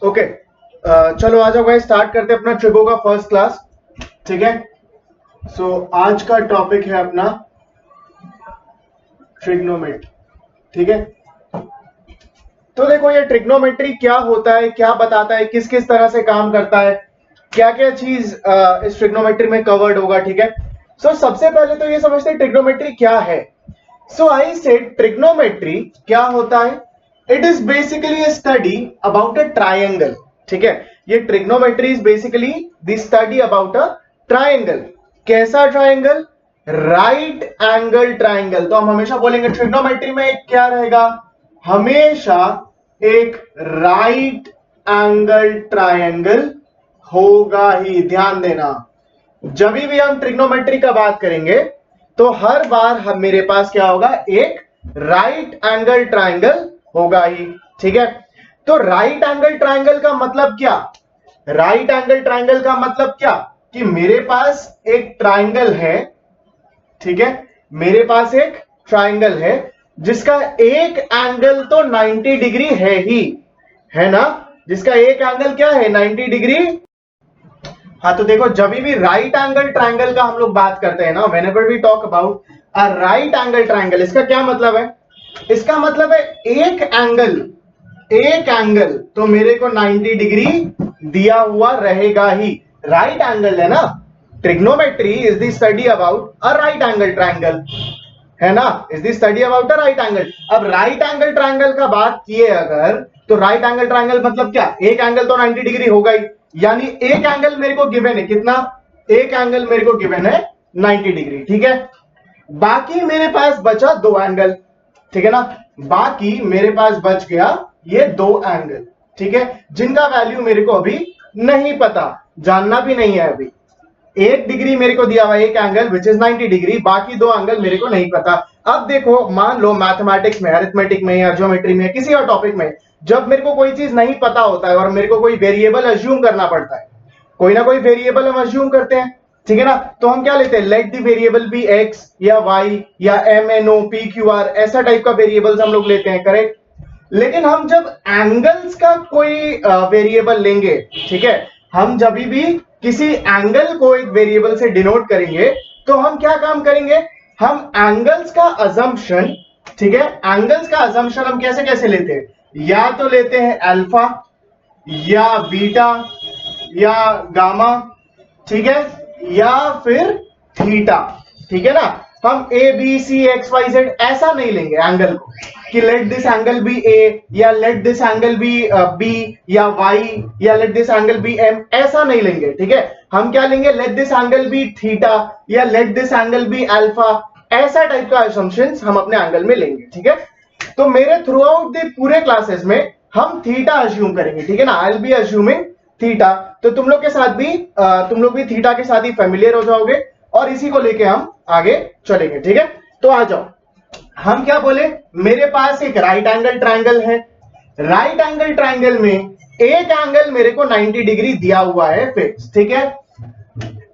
Okay, चलो आ जाओ भाई, स्टार्ट करते हैं अपना ट्रिगो का फर्स्ट क्लास। ठीक है, सो आज का टॉपिक है अपना ट्रिग्नोमेट्री। ठीक है, तो देखो ये ट्रिग्नोमेट्री क्या होता है, क्या बताता है, किस किस तरह से काम करता है, क्या क्या चीज इस ट्रिग्नोमेट्री में कवर्ड होगा। ठीक है, सो सबसे पहले तो ये समझते हैं ट्रिग्नोमेट्री क्या है। सो आई सेड ट्रिग्नोमेट्री क्या होता है, it is basically a study about a triangle. ठीक है, ये trigonometry is basically the study about a triangle. कैसा ट्रायंगल? Right angle triangle. तो हम हमेशा बोलेंगे ट्रिग्नोमेट्री में क्या रहेगा, हमेशा एक राइट एंगल ट्रायंगल होगा ही। ध्यान देना, जब भी हम ट्रिग्नोमेट्री का बात करेंगे तो हर बार हम मेरे पास क्या होगा, एक राइट एंगल ट्रायंगल होगा ही। ठीक है, तो राइट एंगल ट्रायंगल का मतलब क्या? राइट एंगल ट्रायंगल का मतलब क्या कि मेरे पास एक ट्रायंगल है। ठीक है, मेरे पास एक ट्रायंगल है जिसका एक एंगल तो 90 डिग्री है ही, है ना, जिसका एक एंगल क्या है, 90 डिग्री। हाँ, तो देखो जब भी राइट एंगल ट्रायंगल का हम लोग बात करते हैं ना, whenever we talk about a right angle triangle, इसका क्या मतलब है? इसका मतलब है एक एंगल तो मेरे को 90 डिग्री दिया हुआ रहेगा ही। राइट एंगल है ना, trigonometry is the study about a right angle triangle, है ना, is the study about a right angle. अब राइट एंगल ट्रायंगल का बात किए अगर, तो राइट एंगल ट्रायंगल मतलब क्या, एक एंगल तो 90 डिग्री होगा ही, यानी एक एंगल मेरे को गिवन है, कितना? एक एंगल मेरे को गिवन है 90 डिग्री। ठीक है, बाकी मेरे पास बचा दो एंगल। ठीक है ना, बाकी मेरे पास बच गया ये दो एंगल। ठीक है, जिनका वैल्यू मेरे को अभी नहीं पता, जानना भी नहीं है अभी। एक डिग्री मेरे को दिया हुआ एक एंगल विच इज 90 डिग्री, बाकी दो एंगल मेरे को नहीं पता। अब देखो, मान लो मैथमेटिक्स में, अरिथमेटिक में या ज्योमेट्री में, किसी और टॉपिक में, जब मेरे को कोई चीज नहीं पता होता है और मेरे को कोई वेरिएबल अज्यूम करना पड़ता है, कोई ना कोई वेरिएबल हम अज्यूम करते हैं। ठीक है ना, तो हम क्या लेते हैं, let the variable be x या वाई या m n o p q r, ऐसा टाइप का वेरिएबल्स हम लोग लेते हैं, करेक्ट। लेकिन हम जब एंगल्स का कोई वेरिएबल लेंगे, ठीक है, हम जब भी किसी एंगल को एक वेरिएबल से डिनोट करेंगे तो हम क्या काम करेंगे, हम एंगल्स का अजम्पशन, ठीक है, एंगल्स का अजम्पशन हम कैसे कैसे लेते हैं, या तो लेते हैं अल्फा या बीटा या गामा, ठीक है, या फिर थीटा। ठीक है ना, हम A B C X Y Z ऐसा नहीं लेंगे एंगल को कि let this angle be A या let this angle be B या वाई या let this angle be M, ऐसा नहीं लेंगे। ठीक है, हम क्या लेंगे, let this angle be theta या let this angle be alpha, ऐसा टाइप का असम्पशंस हम अपने एंगल में लेंगे। ठीक है, तो मेरे थ्रू आउट द पूरे क्लासेस में हम थीटा अज्यूम करेंगे। ठीक है ना, I will be assuming theta. तो तुम लोग के साथ भी तुम लोग भी थीटा के साथ ही फेमिलियर हो जाओगे और इसी को लेके हम आगे चलेंगे। ठीक है, तो आ जाओ, हम क्या बोले, मेरे पास एक राइट एंगल ट्रायंगल है। राइट एंगल ट्रायंगल में एक एंगल मेरे को 90 डिग्री दिया हुआ है फिक्स। ठीक है,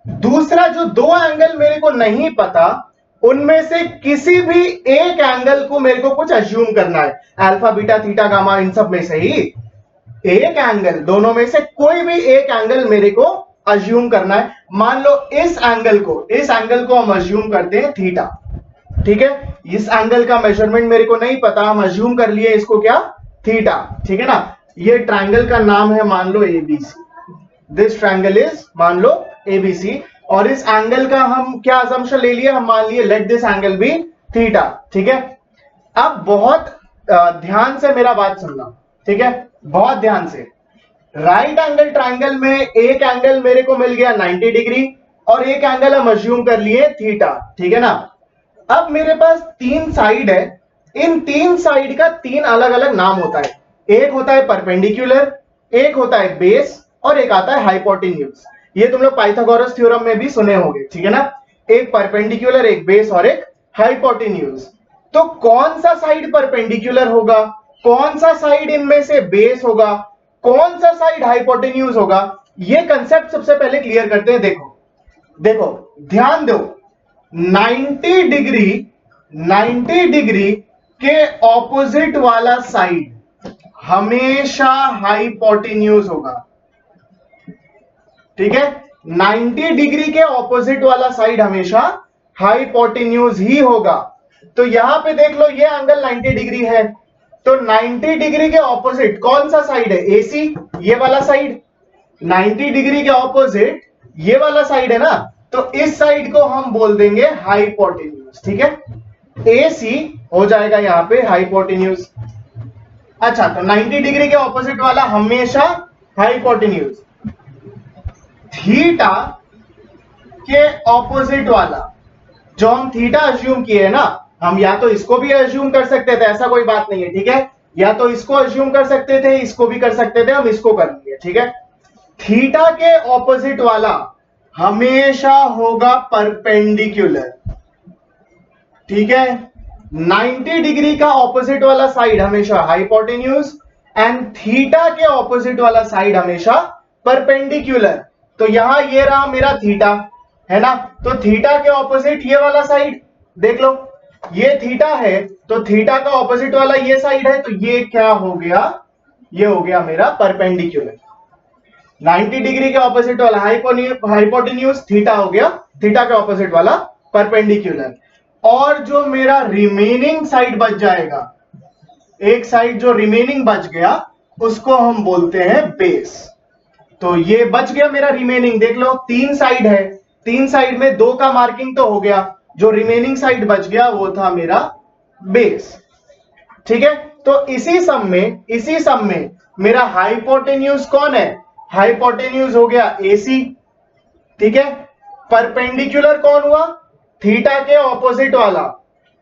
दूसरा जो दो एंगल मेरे को नहीं पता, उनमें से किसी भी एक एंगल को मेरे को कुछ अज्यूम करना है, अल्फा बीटा थीटा गामा, इन सब में से ही एक एंगल, दोनों में से कोई भी एक एंगल मेरे को अज्यूम करना है। मान लो इस एंगल को हम अज्यूम करते हैं थीटा। ठीक है, इस एंगल का मेजरमेंट मेरे को नहीं पता, हम अज्यूम कर लिए इसको क्या, थीटा। ठीक है ना, ये ट्रायंगल का नाम है मान लो एबीसी, दिस ट्रायंगल इज मान लो एबीसी, और इस एंगल का हम क्या असम्पशन ले लिए, हम मान लिए let this angle be theta. ठीक है, अब बहुत ध्यान से मेरा बात सुनना, ठीक है, बहुत ध्यान से। राइट एंगल ट्रायंगल में एक एंगल मेरे को मिल गया 90 डिग्री और एक एंगल हम अज्यूम कर लिए थीटा। ठीक है ना, अब मेरे पास तीन साइड है, इन तीन साइड का तीन अलग अलग नाम होता है। एक होता है परपेंडिकुलर, एक होता है बेस और एक आता है हाइपोटेन्यूज। ये तुम लोग पाइथागोरस थ्योरम में भी सुने होंगे। ठीक है ना, एक परपेंडिकुलर, एक बेस और एक हाइपोटेन्यूज। तो कौन सा साइड परपेंडिकुलर होगा, कौन सा साइड इनमें से बेस होगा, कौन सा साइड हाइपोटेन्यूज होगा, ये कंसेप्ट सबसे पहले क्लियर करते हैं। देखो देखो ध्यान दो, 90 डिग्री के ऑपोजिट वाला साइड हमेशा हाइपोटेन्यूज होगा। ठीक है, 90 डिग्री के ऑपोजिट वाला साइड हमेशा हाइपोटेन्यूज ही होगा। तो यहां पे देख लो ये एंगल 90 डिग्री है, तो 90 डिग्री के ऑपोजिट कौन सा साइड है? AC, ये वाला साइड। 90 डिग्री के ऑपोजिट ये वाला साइड है ना, तो इस साइड को हम बोल देंगे हाइपोटेन्यूज। ठीक है, AC हो जाएगा यहां पे हाइपोटेन्यूज। अच्छा, तो 90 डिग्री के ऑपोजिट वाला हमेशा हाइपोटेन्यूज। थीटा के ऑपोजिट वाला, जो हम थीटा अज्यूम किए ना, हम या तो इसको भी अज्यूम कर सकते थे, ऐसा कोई बात नहीं है। ठीक है, या तो इसको अज्यूम कर सकते थे, इसको भी कर सकते थे, हम इसको कर लेंगे। ठीक है, थीटा के ऑपोजिट वाला हमेशा होगा परपेंडिकुलर। ठीक है, 90 डिग्री का ऑपोजिट वाला साइड हमेशा हाइपोटेन्यूज एंड थीटा के ऑपोजिट वाला साइड हमेशा परपेंडिकुलर। तो यहां ये रहा मेरा थीटा, है ना, तो थीटा के ऑपोजिट ये वाला साइड देख लो, ये थीटा है, तो थीटा का ऑपोजिट वाला ये साइड है, तो ये क्या हो गया? ये हो गया मेरा परपेंडिकुलर। 90 डिग्री के ऑपोजिट वाला हाइपोटेन्यूज थीटा हो गया, थीटा के ऑपोजिट वाला परपेंडिकुलर। और जो मेरा रिमेनिंग साइड बच जाएगा, एक साइड जो रिमेनिंग बच गया, उसको हम बोलते हैं बेस। तो ये बच गया मेरा रिमेनिंग, देख लो 3 साइड है, 3 साइड में 2 का मार्किंग तो हो गया, जो रिमेनिंग साइड बच गया वो था मेरा बेस। ठीक है, तो इसी सम में मेरा हाइपोटेन्यूज कौन है? हाइपोटेन्यूज हो गया AC। ठीक है, परपेंडिकुलर कौन हुआ? थीटा के ऑपोजिट वाला।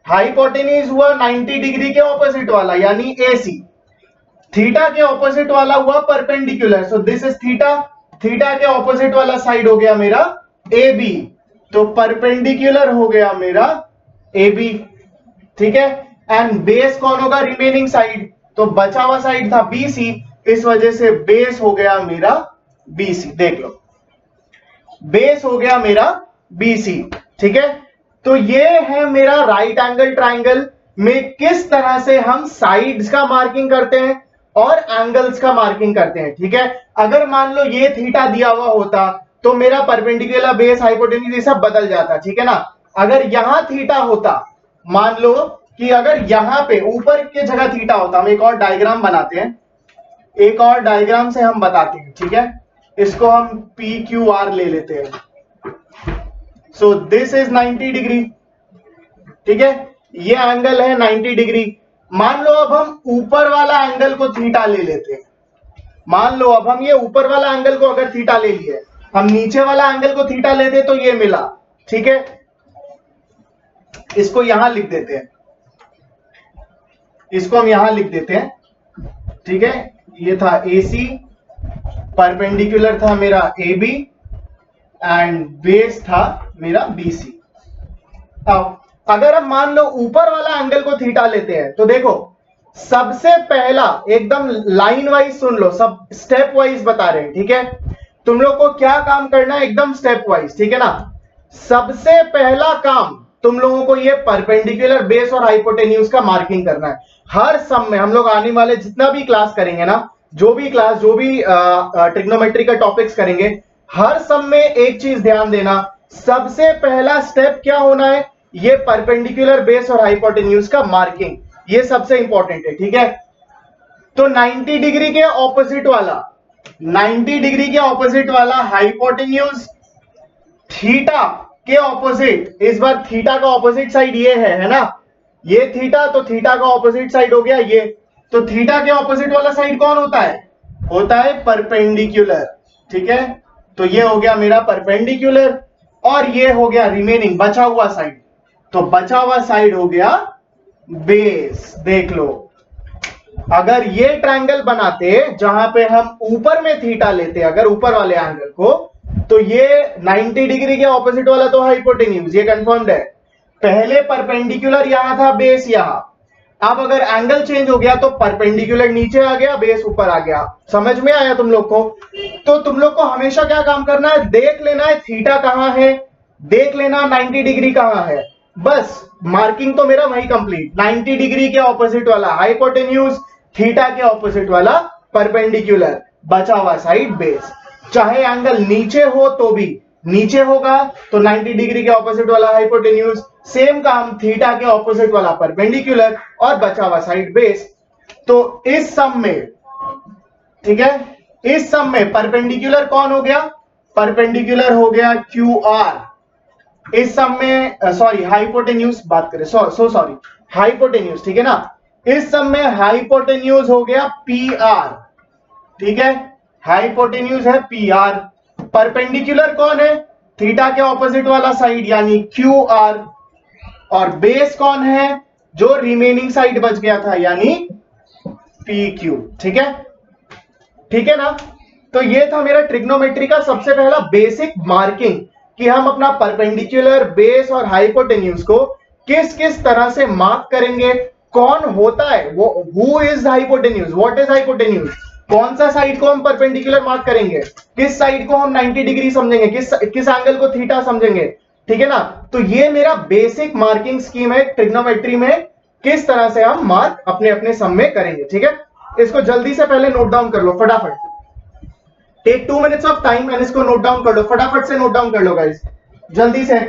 हाइपोटेन्यूज हुआ 90 डिग्री के ऑपोजिट वाला यानी AC। थीटा के ऑपोजिट वाला हुआ perpendicular, so this is theta. Theta के ऑपोजिट वाला साइड हो गया मेरा AB, तो परपेंडिकुलर हो गया मेरा AB। ठीक है, एंड बेस कौन होगा? रिमेनिंग साइड, तो बचा हुआ साइड था BC, इस वजह से बेस हो गया मेरा BC। देख लो, बेस हो गया मेरा BC। ठीक है, तो ये है मेरा राइट एंगल ट्राइंगल में किस तरह से हम साइड्स का मार्किंग करते हैं और एंगल्स का मार्किंग करते हैं। ठीक है, अगर मान लो ये थीटा दिया हुआ होता तो मेरा परपेंडिकुलर, बेस, हाइपोटेन्यूज ये सब बदल जाता। ठीक है ना, अगर यहां थीटा होता, मान लो कि अगर यहां पे ऊपर की जगह थीटा होता, हम एक और डायग्राम बनाते हैं, एक और डायग्राम से हम बताते हैं। ठीक है, इसको हम PQR ले लेते हैं। So this is 90 degree. ठीक है, ये एंगल है 90 डिग्री। मान लो अब हम ऊपर वाला एंगल को थीटा ले लेते हैं। मान लो अब हम ये ऊपर वाला एंगल को अगर थीटा ले लिए, हम नीचे वाला एंगल को थीटा लेते तो ये मिला। ठीक है, इसको यहां लिख देते हैं, इसको हम यहां लिख देते हैं। ठीक है, ये था AC, परपेंडिकुलर था मेरा AB एंड बेस था मेरा BC। अब अगर हम मान लो ऊपर वाला एंगल को थीटा लेते हैं, तो देखो सबसे पहला एकदम लाइन वाइज सुन लो, सब स्टेप वाइज बता रहे हैं। ठीक है, तुम लोग को क्या काम करना है, एकदम स्टेप वाइज। ठीक है ना, सबसे पहला काम तुम लोगों को ये परपेंडिकुलर, बेस और हाइपोटेन्यूज का मार्किंग करना है। हर सम में हम लोग आने वाले जितना भी क्लास करेंगे ना, जो भी ट्रिग्नोमेट्री का टॉपिक्स करेंगे, हर सम में एक चीज ध्यान देना, सबसे पहला स्टेप क्या होना है? ये परपेंडिकुलर, बेस और हाइपोटेन्यूज का मार्किंग, ये सबसे इंपॉर्टेंट है। ठीक है, तो 90 डिग्री के ऑपोजिट वाला, 90 डिग्री के ऑपोजिट वाला हाइपोटेन्यूज, थीटा के ऑपोजिट, इस बार थीटा का ऑपोजिट साइड ये है ना, ये थीटा, तो थीटा का ऑपोजिट साइड हो गया ये। तो थीटा के ऑपोजिट वाला साइड कौन होता है? होता है परपेंडिकुलर। ठीक है, तो ये हो गया मेरा परपेंडिकुलर और ये हो गया रिमेनिंग बचा हुआ साइड, तो बचा हुआ साइड हो गया बेस। देख लो, अगर ये ट्रायंगल बनाते जहां पे हम ऊपर में थीटा लेते, अगर ऊपर वाले एंगल को, तो ये 90 डिग्री के ऑपोजिट वाला तो हाइपोटेन्यूज, ये कंफर्म्ड है। पहले परपेंडिकुलर यहां था, बेस यहां। अब अगर एंगल चेंज हो गया तो परपेंडिकुलर नीचे आ गया, बेस ऊपर आ गया। समझ में आया तुम लोग को? तो तुम लोग को हमेशा क्या काम करना है, देख लेना है थीटा कहां है, देख लेना 90 डिग्री कहां है, बस मार्किंग तो मेरा वही कंप्लीट। 90 डिग्री के ऑपोजिट वाला हाइपोटेन्यूज, थीटा के ऑपोजिट वाला परपेंडिकुलर, बचा हुआ साइड बेस। चाहे एंगल नीचे हो तो भी, नीचे होगा तो 90 डिग्री के ऑपोजिट वाला हाइपोटेन्यूज, सेम काम थीटा के ऑपोजिट वाला परपेंडिकुलर और बचा हुआ साइड बेस। तो इस सम में, ठीक है, इस सम में परपेंडिकुलर कौन हो गया? परपेंडिकुलर हो गया क्यू आर। इस सम में सॉरी हाइपोटेन्यूज बात करें, सॉरी हाइपोटेन्यूज, ठीक है ना। इस सम में हाइपोटेन्यूज हो गया पी आर, ठीक है, हाइपोटेन्यूज है पी आर। परपेंडिकुलर कौन है? थीटा के ऑपोजिट वाला साइड यानी क्यू आर। और बेस कौन है? जो रिमेनिंग साइड बच गया था यानी पी क्यू। ठीक है, ठीक है ना। तो ये था मेरा ट्रिग्नोमेट्री का सबसे पहला बेसिक मार्किंग कि हम अपना परपेंडिकुलर, बेस और हाइपोटेन्यूज को किस किस तरह से मार्क करेंगे, कौन होता है वो, who is hypotenuse, what is hypotenuse, कौन सा साइड को हम परपेंडिकुलर मार्क करेंगे, किस साइड को हम 90 डिग्री समझेंगे, किस एंगल को थीटा समझेंगे, ठीक है ना। तो ये मेरा बेसिक मार्किंग स्कीम है ट्रिग्नोमेट्री में, किस तरह से हम मार्क अपने अपने सम में करेंगे। ठीक है, इसको जल्दी से पहले नोट डाउन कर लो फटाफट, take 2 minutes of time and इसको नोट डाउन कर लो, फटाफट से नोट डाउन कर लो गाइस, जल्दी से।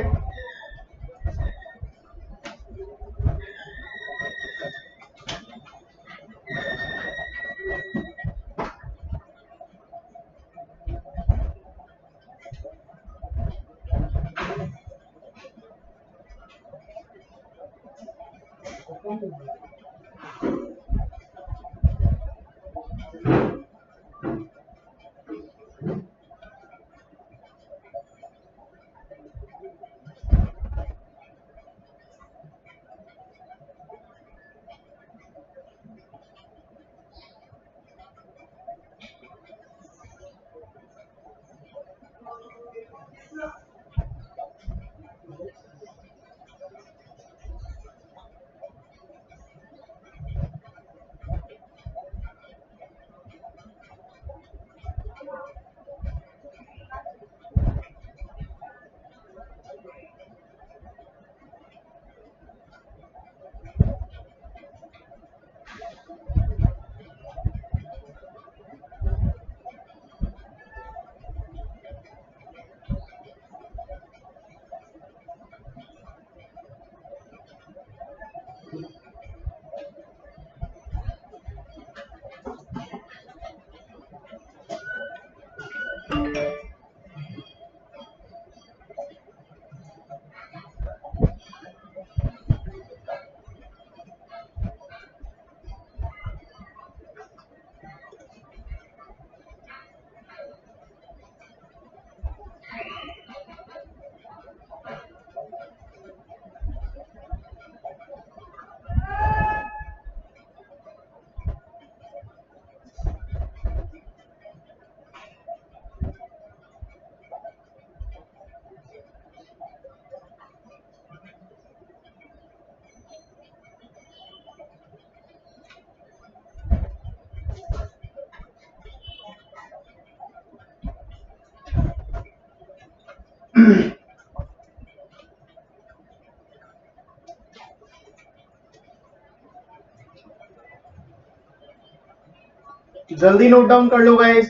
जल्दी नोट डाउन कर लो गाइस,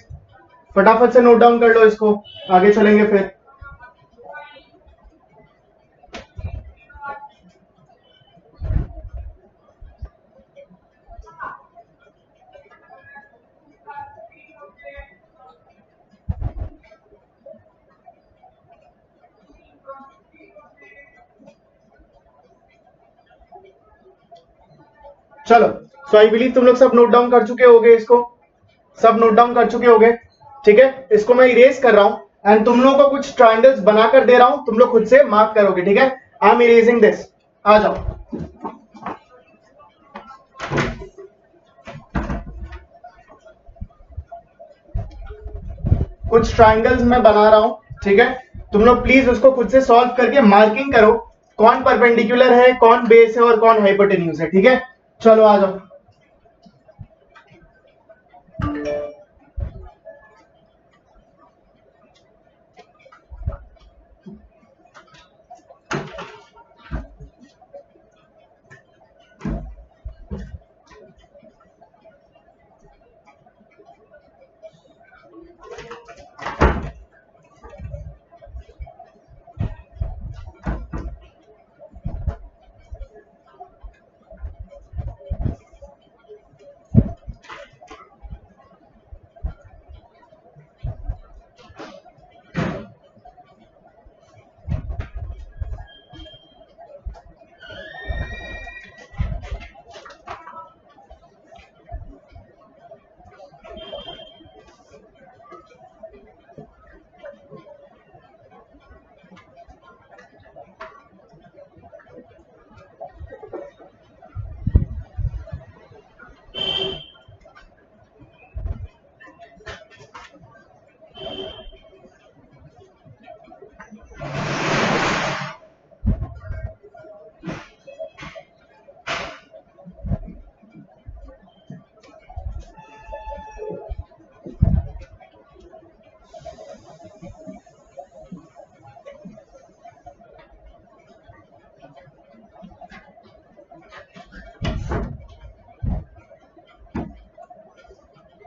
फटाफट से नोट डाउन कर लो इसको, आगे चलेंगे फिर। चलो, सो आई बिलीव तुम लोग सब नोट डाउन कर चुके होगे, इसको सब नोट डाउन कर चुके होगे। ठीक है, इसको मैं इरेज कर रहा हूं एंड तुम लोगों को कुछ ट्रायंगल्स बनाकर दे रहा हूं, तुम लोग खुद से मार्क करोगे। ठीक है, आई एम इरेजिंग दिस, आ जाओ। कुछ ट्रायंगल्स मैं बना रहा हूं, ठीक है, तुम लोग प्लीज उसको खुद से सॉल्व करके मार्किंग करो, कौन परपेंडिकुलर है, कौन बेस है और कौन हाइपोटेन्यूज है। ठीक है, चलो आ जाओ।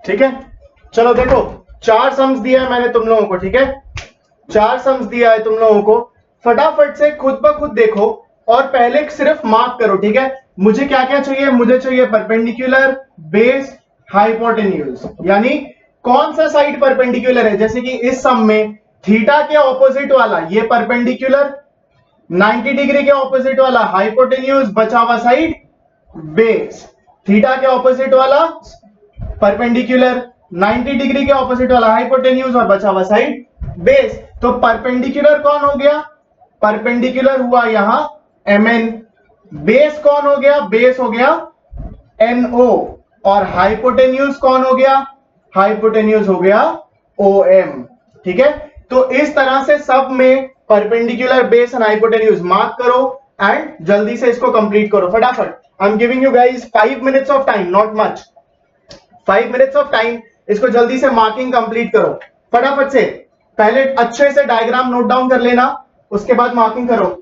ठीक है, चलो देखो 4 सम्स दिया है मैंने तुम लोगों को, ठीक है 4 सम्स दिया है तुम लोगों को, फटाफट से खुद ब खुद देखो और पहले सिर्फ मार्क करो, ठीक है। मुझे क्या क्या चाहिए, मुझे चाहिए परपेंडिकुलर, बेस, हाइपोटेन्यूज, यानी कौन सा साइड परपेंडिकुलर है, जैसे कि इस सम में थीटा के ऑपोजिट वाला ये परपेंडिकुलर, 90 डिग्री के ऑपोजिट वाला हाइपोटेन्यूज, बचा हुआ साइड बेस, थीटा के ऑपोजिट वाला परपेंडिकुलर, 90 डिग्री के ऑपोजिट वाला हाइपोटेन्यूज और बचा हुआ साइड बेस। तो परपेंडिकुलर कौन हो गया, परपेंडिकुलर हुआ यहां mn, बेस कौन हो गया, बेस हो गया no, और हाइपोटेन्यूज कौन हो गया, हाइपोटेन्यूज हो गया om, ठीक है। तो इस तरह से सब में perpendicular, base and hypotenuse mark करो एंड जल्दी से इसको कंप्लीट करो फटाफट। I am giving you guys 5 minutes of time, not much, 5 minutes of time, इसको जल्दी से मार्किंग कंप्लीट करो फटाफट से। पहले अच्छे से डायग्राम नोट डाउन कर लेना, उसके बाद मार्किंग करो।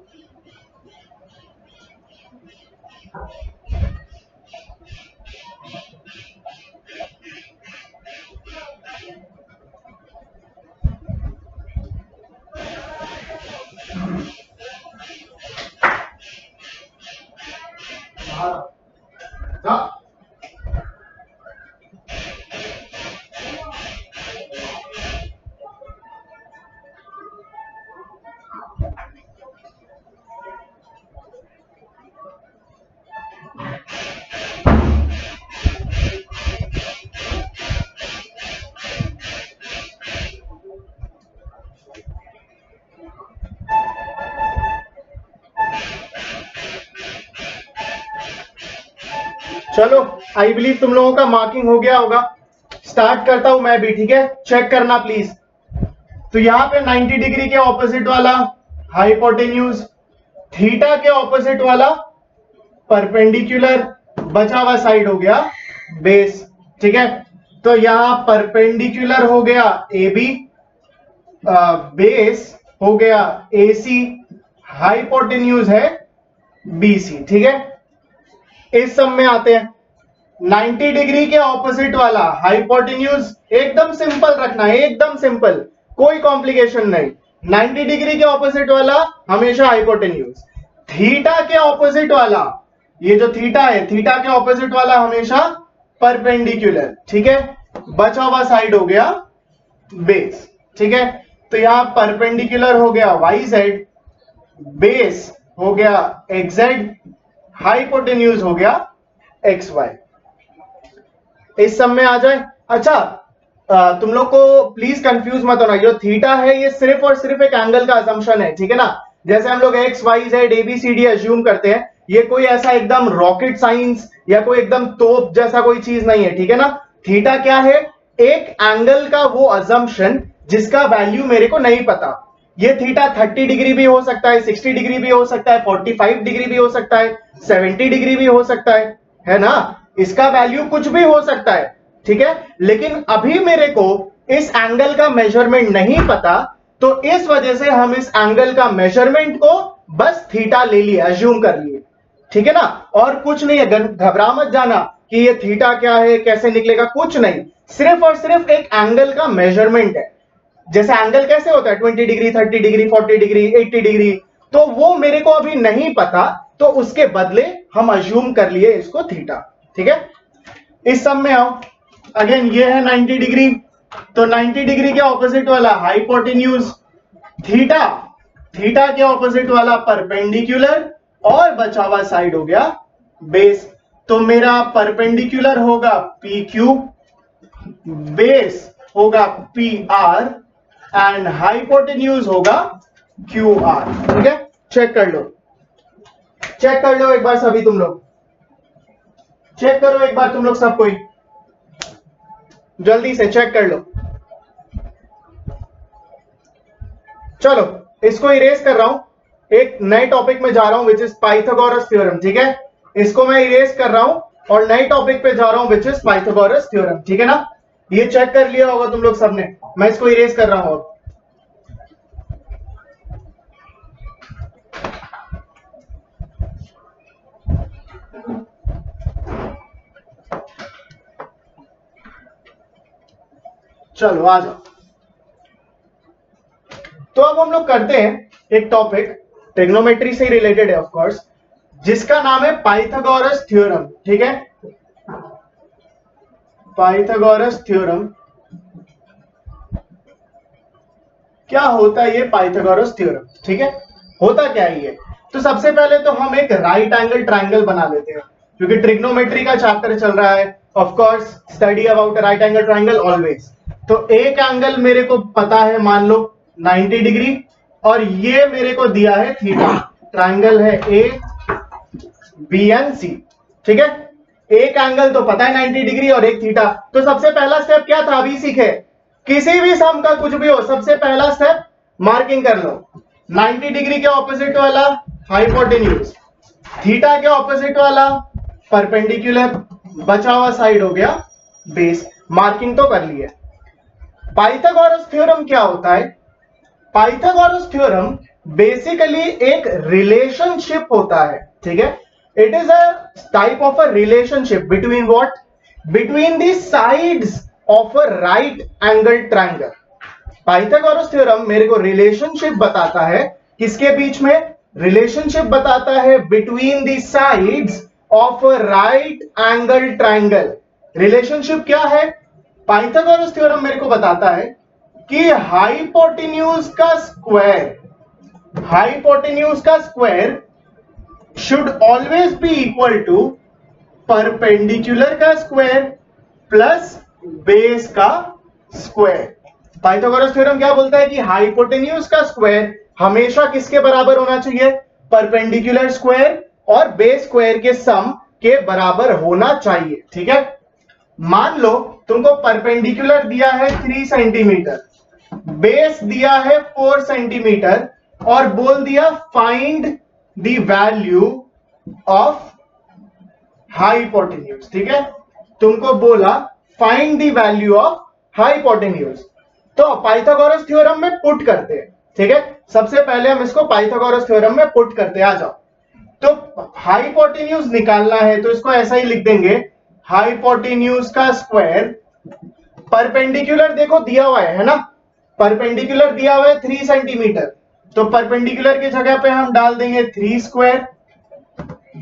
चलो आई बिलीव तुम लोगों का मार्किंग हो गया होगा, स्टार्ट करता हूं मैं भी, ठीक है, चेक करना प्लीज। तो यहां पे 90 डिग्री के ऑपोजिट वाला हाइपोटेन्यूज, थीटा के ऑपोजिट वाला परपेंडिकुलर, बचा हुआ साइड हो गया बेस, ठीक है। तो यहां परपेंडिकुलर हो गया ए बी, बेस हो गया ए सी, हाइपोटेन्यूज है बी सी, ठीक है। इस सब में आते हैं 90 डिग्री के ऑपोजिट वाला हाइपोटेन्यूज, एकदम सिंपल रखना है, एकदम सिंपल, कोई कॉम्प्लिकेशन नहीं। 90 डिग्री के ऑपोजिट वाला हमेशा हाइपोटेन्यूज, थीटा के ऑपोजिट वाला, ये जो थीटा है थीटा के ऑपोजिट वाला हमेशा परपेंडिकुलर, ठीक है। बचा हुआ साइड हो गया बेस, ठीक है। तो यहां परपेंडिकुलर हो गया वाई जेड, बेस हो गया एक्स जेड, हाइपोटेन्यूज हो गया एक्स वाई। इस सब में आ जाए। अच्छा तुम लोग को प्लीज कंफ्यूज मत होना, जो थीटा है ये सिर्फ और सिर्फ एक एंगल का असम्पशन है, ठीक है ना। जैसे हम लोग X Y Z A B C D assume करते हैं, ये कोई ऐसा एकदम रॉकेट साइंस या कोई एकदम तोप जैसा कोई चीज नहीं है, ठीक है ना। थीटा क्या है, एक एंगल का वो असम्पशन जिसका वैल्यू मेरे को नहीं पता। ये थीटा 30 डिग्री भी हो सकता है, 60 डिग्री भी हो सकता है, 45 डिग्री भी हो सकता है, 70 डिग्री भी हो सकता है ना। इसका वैल्यू कुछ भी हो सकता है, ठीक है। लेकिन अभी मेरे को इस एंगल का मेजरमेंट नहीं पता, तो इस वजह से हम इस एंगल का मेजरमेंट को बस थीटा ले लिए, अज्यूम कर लिए, ठीक है ना। और कुछ नहीं है, घबरा मत जाना कि ये थीटा क्या है, कैसे निकलेगा, कुछ नहीं, सिर्फ और सिर्फ एक एंगल का मेजरमेंट है। जैसे एंगल कैसे होता है 20 डिग्री, 30 डिग्री, 40 डिग्री, 80 डिग्री, तो वो मेरे को अभी नहीं पता, तो उसके बदले हम अज्यूम कर लिए इसको थीटा, ठीक है। इस सब में आओ, अगेन ये है 90 डिग्री, तो 90 डिग्री के ऑपोजिट वाला हाइपोटेन्यूज, थीटा, थीटा के ऑपोजिट वाला परपेंडिकुलर, और बचा हुआ साइड हो गया बेस। तो मेरा परपेंडिकुलर होगा पी क्यू, बेस होगा पी आर एंड हाइपोटेन्यूज होगा क्यू आर, ठीक है। चेक कर लो, चेक कर लो एक बार सभी, तुम लोग चेक करो एक बार, तुम लोग सब कोई जल्दी से चेक कर लो। चलो इसको इरेज कर रहा हूं, एक नए टॉपिक में जा रहा हूं विच इज पाइथागोरस थ्योरम, ठीक है। इसको मैं इरेज कर रहा हूं और नए टॉपिक पे जा रहा हूं विच इज पाइथागोरस थ्योरम, ठीक है ना। ये चेक कर लिया होगा तुम लोग सबने, मैं इसको इरेज कर रहा हूं। चलो आ जाओ। तो अब हम लोग करते हैं एक टॉपिक ट्रिग्नोमेट्री से रिलेटेड है ऑफ कोर्स, जिसका नाम है पाइथागोरस थ्योरम। ठीक है, पाइथागोरस थ्योरम। क्या होता है ये पाइथागोरस थ्योरम? ठीक है, होता क्या है ये? तो सबसे पहले तो हम एक राइट एंगल ट्रायंगल बना लेते हैं, क्योंकि ट्रिग्नोमेट्री का चैप्टर चल रहा है। Of course study about right angle triangle always. तो एक एंगल मेरे को पता है, मान लो 90 डिग्री, और ये मेरे को दिया है थीटा। ट्रायंगल है ए बी एंड सी। ठीक है, एक एंगल तो पता है 90 डिग्री और एक थीटा। तो सबसे पहला स्टेप क्या था, अभी सीखे, किसी भी सम का कुछ भी हो, सबसे पहला स्टेप मार्किंग कर लो। 90 डिग्री के ऑपोजिट वाला हाइपोटेन्यूज, थीटा के ऑपोजिट वाला परपेंडिकुलर, बचा हुआ साइड हो गया बेस। मार्किंग तो कर लिए। पाइथागोरस थ्योरम क्या होता है? पाइथागोरस थ्योरम बेसिकली एक रिलेशनशिप होता है। ठीक है, it is a type of a relationship between what, between the sides of a right angle triangle. Pythagoras theorem मेरे को रिलेशनशिप बताता है, किसके बीच में? रिलेशनशिप बताता है between the sides of a right angle triangle. Relationship क्या है? पाइथागोरस थ्योरम मेरे को बताता है कि हाइपोटेन्यूज का स्क्वायर, हाइपोटेन्यूज का square should always be equal to perpendicular का स्क्वायर प्लस बेस का स्क्वायर। पाइथागोरस थ्योरम क्या बोलता है कि हाइपोटेन्यूज का स्क्वायर हमेशा किसके बराबर होना चाहिए? परपेंडिकुलर स्क्वायर और बेस स्क्वायर के सम के बराबर होना चाहिए। ठीक है, मान लो तुमको परपेंडिकुलर दिया है 3 सेंटीमीटर, बेस दिया है 4 सेंटीमीटर, और बोल दिया find the value of hypotenuse. ठीक है, तुमको बोला find the value of hypotenuse. तो पाइथागोरस थ्योरम में पुट करते हैं। ठीक है, सबसे पहले हम इसको पाइथागोरस थ्योरम में पुट करते हैं। आ जाओ। तो हाइपोटेन्यूज निकालना है तो इसको ऐसा ही लिख देंगे, हाइपोटेन्यूज का स्क्वायर, परपेंडिकुलर देखो दिया हुआ है ना, परपेंडिकुलर दिया हुआ है 3 सेंटीमीटर, तो परपेंडिकुलर की जगह पे हम डाल देंगे 3 स्क्वायर।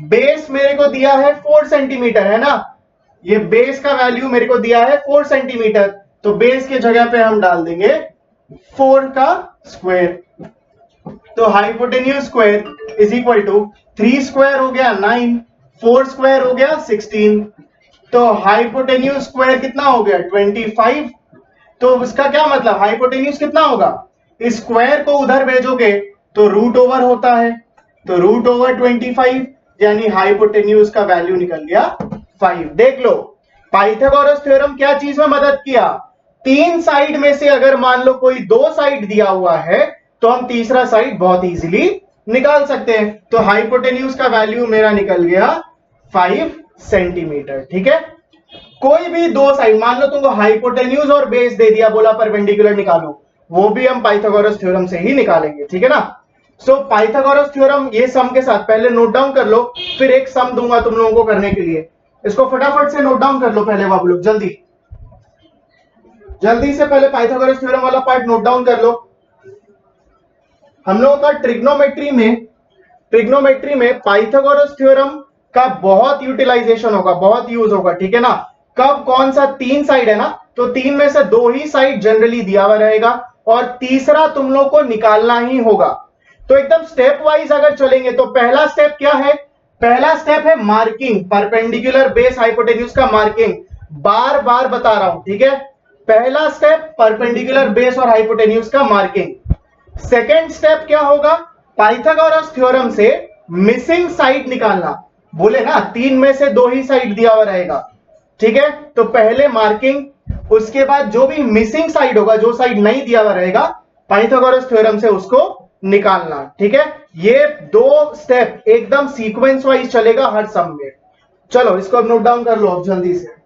बेस मेरे को दिया है 4 सेंटीमीटर है ना, ये बेस का वैल्यू मेरे को दिया है 4 सेंटीमीटर, तो बेस के जगह पे हम डाल देंगे 4 का स्क्वायर। तो hypotenuse square is equal to 3 square हो गया 9, 4 स्क्वायर हो गया 16, तो हाइपोटेन्यूज स्क्वायर कितना हो गया 25। तो उसका क्या मतलब, हाइपोटेन्यूज कितना होगा? इस स्क्वायर को उधर भेजोगे तो रूट ओवर होता है, तो रूट ओवर 25, यानी हाइपोटेन्यूज का वैल्यू निकल गया 5। देख लो पाइथागोरस थ्योरम क्या चीज में मदद किया? 3 साइड में से अगर मान लो कोई 2 साइड दिया हुआ है तो हम तीसरा साइड बहुत इजीली निकाल सकते हैं। तो हाइपोटेन्यूज का वैल्यू मेरा निकल गया 5 सेंटीमीटर। ठीक है, कोई भी 2 साइड, मान लो तुमको हाइपोटेन्यूज और बेस दे दिया, बोला परपेंडिकुलर निकालो, वो भी हम पाइथागोरस थ्योरम से ही निकालेंगे। ठीक है ना। सो पाइथागोरस थ्योरम ये सम के साथ पहले नोट डाउन कर लो, फिर एक सम दूंगा तुम लोगों को करने के लिए। इसको फटाफट से नोट डाउन कर लो पहले, बाबू लोग जल्दी जल्दी से पहले पाइथागोरस थ्योरम वाला पार्ट नोट डाउन कर लो। हम लोगों का ट्रिग्नोमेट्री में पाइथागोरस थ्योरम का बहुत यूटिलाइजेशन होगा, बहुत यूज होगा। ठीक है ना। कब, कौन सा? 3 साइड है ना, तो 3 में से 2 ही साइड जनरली दिया हुआ रहेगा और तीसरा तुम लोग को निकालना ही होगा। तो एकदम स्टेप वाइज अगर चलेंगे तो पहला स्टेप क्या है? पहला स्टेप है मार्किंग, परपेंडिकुलर बेस हाइपोटेन्यूज का मार्किंग। बार बार बता रहा हूं, ठीक है। पहला स्टेप परपेंडिकुलर बेस और हाइपोटेन्यूज का मार्किंग। सेकेंड स्टेप क्या होगा? पाइथागोरस थ्योरम से मिसिंग साइड निकालना। बोले ना 3 में से 2 ही साइड दिया हुआ रहेगा। ठीक है, तो पहले मार्किंग, उसके बाद जो भी मिसिंग साइड होगा, जो साइड नहीं दिया हुआ रहेगा, पाइथागोरस थ्योरम से उसको निकालना। ठीक है, ये 2 स्टेप एकदम सीक्वेंस वाइज चलेगा हर सम में। चलो इसको अब नोट डाउन कर लो अब जल्दी से।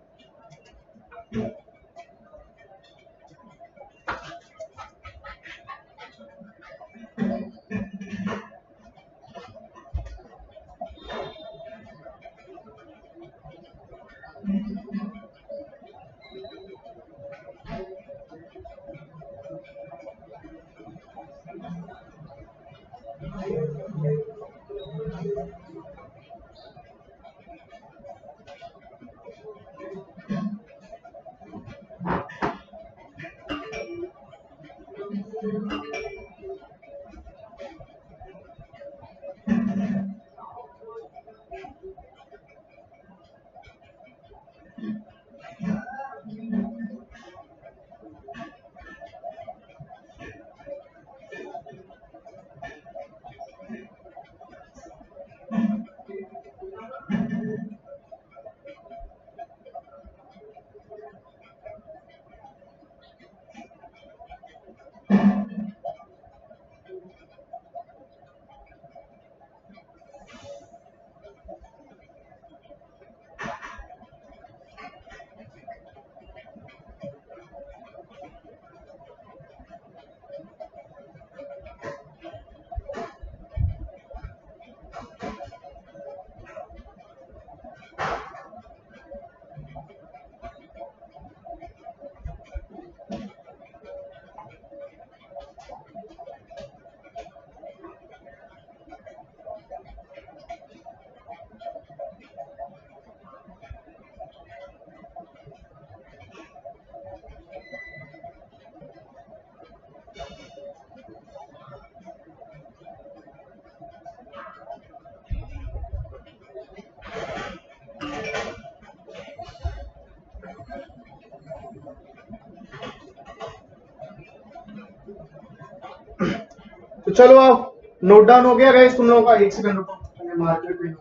चलो आप नोट डाउन हो गया गाइस तुम लोगों का? एक सेकंड रुको, मार्केट में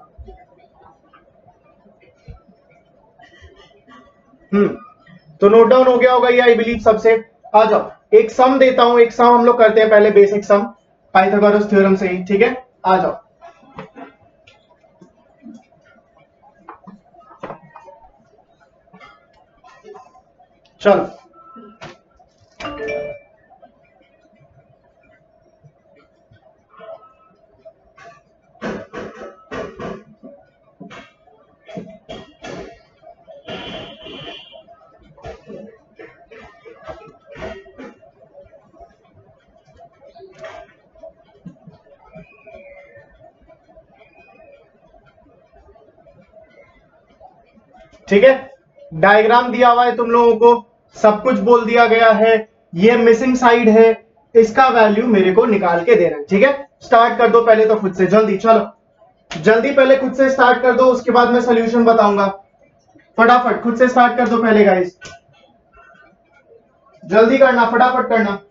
तो नोट डाउन हो गया होगा ये आई बिलीव सबसे। आ जाओ, एक सम देता हूं, एक सम हम लोग करते हैं पहले, बेसिक सम पाइथागोरस थ्योरम से ही, ठीक है? आ जाओ, चलो ठीक है, डायग्राम दिया हुआ है तुम लोगों को, सब कुछ बोल दिया गया है, ये मिसिंग साइड है, इसका वैल्यू मेरे को निकाल के देना है, ठीक है? स्टार्ट कर दो पहले तो खुद से, जल्दी चलो जल्दी पहले खुद से स्टार्ट कर दो, उसके बाद मैं सोल्यूशन बताऊंगा। फटाफट खुद से स्टार्ट कर दो पहले गाइस, जल्दी करना, फटाफट करना।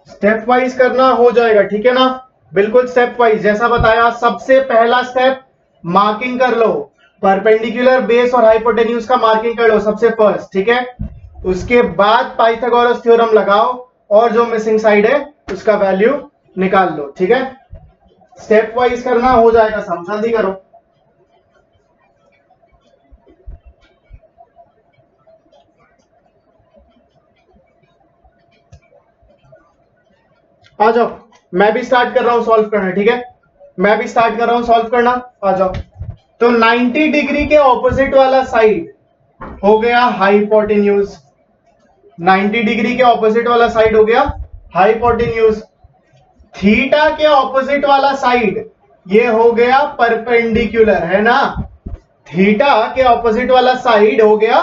स्टेप वाइज करना, हो जाएगा, ठीक है ना? बिल्कुल स्टेप वाइज, जैसा बताया। सबसे पहला स्टेप मार्किंग कर लो, परपेंडिकुलर, बेस और हाइपोटेन्यूज का मार्किंग कर लो सबसे फर्स्ट, ठीक है? उसके बाद पाइथागोरस थ्योरम लगाओ और जो मिसिंग साइड है उसका वैल्यू निकाल लो, ठीक है? स्टेप वाइज करना, हो जाएगा सब, जल्दी करो। आ जाओ, मैं भी स्टार्ट कर रहा हूं सॉल्व करना, ठीक है? मैं भी स्टार्ट कर रहा हूं सॉल्व करना, आ जाओ। तो 90 डिग्री के ऑपोजिट वाला साइड हो गया हाइपोटेन्यूज, 90 डिग्री के ऑपोजिट वाला साइड हो गया हाइपोटेन्यूज। थीटा के ऑपोजिट वाला साइड ये हो गया परपेंडिकुलर, है ना? थीटा के ऑपोजिट वाला साइड हो गया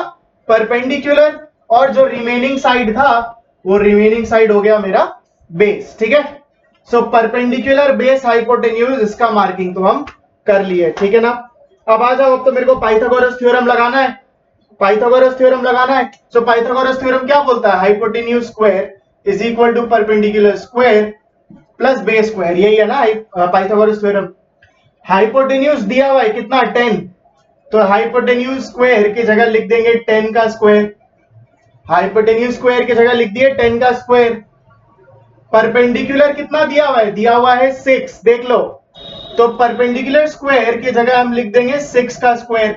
परपेंडिकुलर, और जो रिमेनिंग साइड था वो रिमेनिंग साइड हो गया मेरा बेस, ठीक है? सो परपेंडिकुलर, बेस, हाइपोटेन्यूज, इसका मार्किंग तो हम कर लिए, ठीक है ना? अब आ जाओ, अब तो मेरे को पाइथागोरस थ्योरम लगाना है, पाइथागोरस थ्योरम लगाना है। सो पाइथागोरस थ्योरम क्या बोलता है? Hypotenuse square is equal to perpendicular square plus base square, यही है ना पाइथागोरस थ्योरम। हाइपोटेन्यूज दिया हुआ है कितना? 10, तो हाइपोटेन्यूज स्क्वायर की जगह लिख देंगे 10 का स्क्वायर, हाइपोटेन्यूज स्क्वायर की जगह लिख दिए 10 का स्क्वायर। परपेंडिकुलर कितना दिया हुआ है? दिया हुआ है 6, देख लो, तो परपेंडिकुलर स्क्वायर की जगह हम लिख देंगे 6 का स्क्वायर,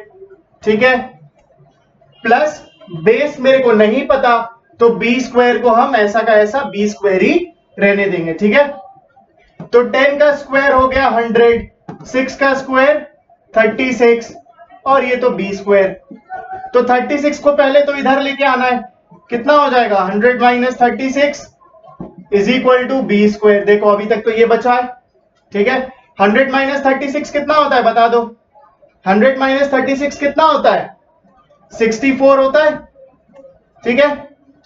ठीक है? प्लस बेस मेरे को नहीं पता, तो बी स्क्वायर को हम ऐसा का ऐसा बी स्क्वायर ही रहने देंगे, ठीक है? तो 10 का स्क्वायर हो गया 100, 6 का स्क्वायर 36, और ये तो बी स्क्वायर। तो 36 को पहले तो इधर लेके आना है, कितना हो जाएगा? 100 minus 36 is equal to b square. देखो अभी तक तो ये बचा है, ठीक है? 100 माइनस 36 कितना होता है बता दो? 100 माइनस 36 कितना होता है? 64 होता है, ठीक है?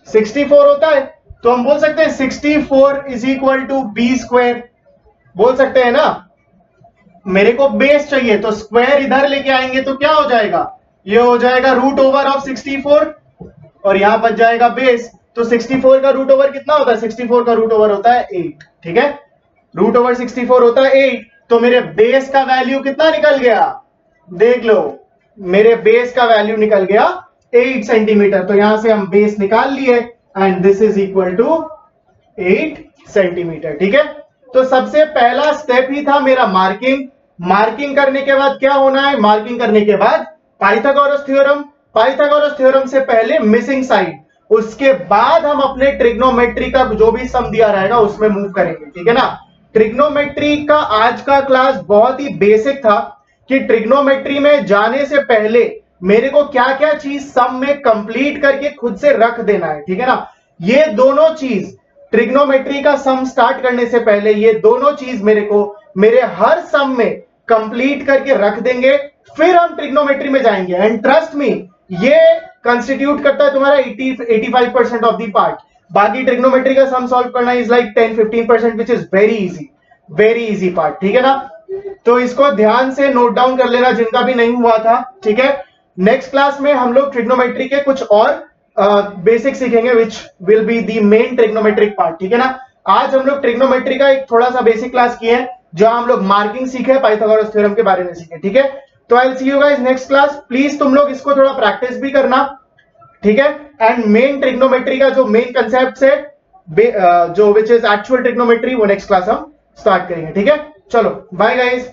64 होता है, तो हम बोल सकते हैं 64 is equal to b square, बोल सकते हैं ना? मेरे को बेस चाहिए, तो स्क्वायर इधर लेके आएंगे तो क्या हो जाएगा? ये हो जाएगा रूट ओवर ऑफ 64, और यहां बच जाएगा बेस। तो 64 का रूट ओवर कितना होता है? 64 का रूट ओवर होता है 8, ठीक है? रूट ओवर 64 होता है 8, तो मेरे बेस का वैल्यू कितना निकल गया, देख लो, मेरे बेस का वैल्यू निकल गया 8 सेंटीमीटर। तो यहां से हम बेस निकाल लिए and this is equal to 8 centimetre. ठीक है, तो सबसे पहला स्टेप ही था मेरा मार्किंग। मार्किंग करने के बाद क्या होना है, मार्किंग करने के बाद पाइथागोरस थ्योरम, पाइथागोरस थ्योरम से पहले मिसिंग साइड, उसके बाद हम अपने ट्रिग्नोमेट्री का जो भी सम दिया रहेगा उसमें मूव करेंगे। ठीक है ना, ट्रिग्नोमेट्री का आज का क्लास बहुत ही बेसिक था कि ट्रिग्नोमेट्री में जाने से पहले मेरे को क्या क्या चीज सम में कंप्लीट करके खुद से रख देना है। ठीक है ना, ये दोनों चीज ट्रिग्नोमेट्री का सम स्टार्ट करने से पहले ये दोनों चीज मेरे को मेरे हर सम में कंप्लीट करके रख देंगे, फिर हम ट्रिग्नोमेट्री में जाएंगे। एंड ट्रस्ट मी, ये कंस्टिट्यूट करता है तुम्हारा 85% ऑफ द पार्ट। बाकी ट्रिग्नोमेट्री का सम सॉल्व करना is like 10-15%, which is very easy part. ठीक है ना, तो इसको ध्यान से नोट डाउन कर लेना जिनका भी नहीं हुआ था। ठीक है, नेक्स्ट क्लास में हम लोग ट्रिग्नोमेट्री के कुछ और बेसिक सीखेंगे which will be the main trigonometric part. ठीक है ना, आज हम लोग ट्रिग्नोमेट्री का एक थोड़ा सा बेसिक क्लास किए हैं जहां हम लोग मार्किंग सीखे, पाइथागोरस थ्योरम के बारे में सीखे। ठीक है, तो I will see you guys next class. Please तुम लोग इसको थोड़ा प्रैक्टिस भी करना। ठीक है, एंड मेन ट्रिग्नोमेट्री का जो मेन कंसेप्ट है जो विच इज एक्चुअल ट्रिग्नोमेट्री, वो नेक्स्ट क्लास हम स्टार्ट करेंगे। ठीक है, चलो बाय गाइस।